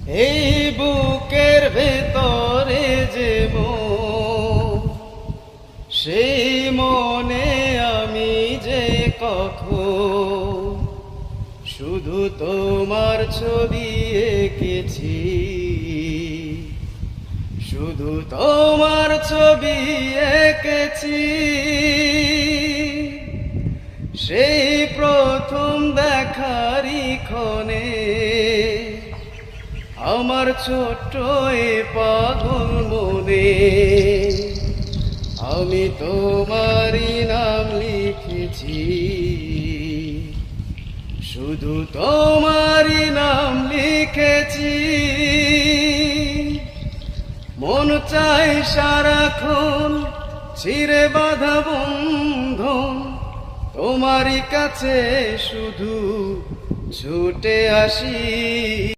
এই বুকের ভেতরে যে মন, সেই মনে আমি যে কখন শুধু তোমার ছবি এঁকেছি, শুধু তোমার ছবি এঁকেছি। সেই প্রথম দেখারই ক্ষণে আমার ছোট্ট এ পাগল মনে আমি তোমারই নাম লিখেছি, শুধু তোমারই নাম লিখেছি। মন চাই সারাক্ষণ ছিঁড়ে বাঁধা বন্ধন তোমারই কাছে শুধু ছুটে আসি।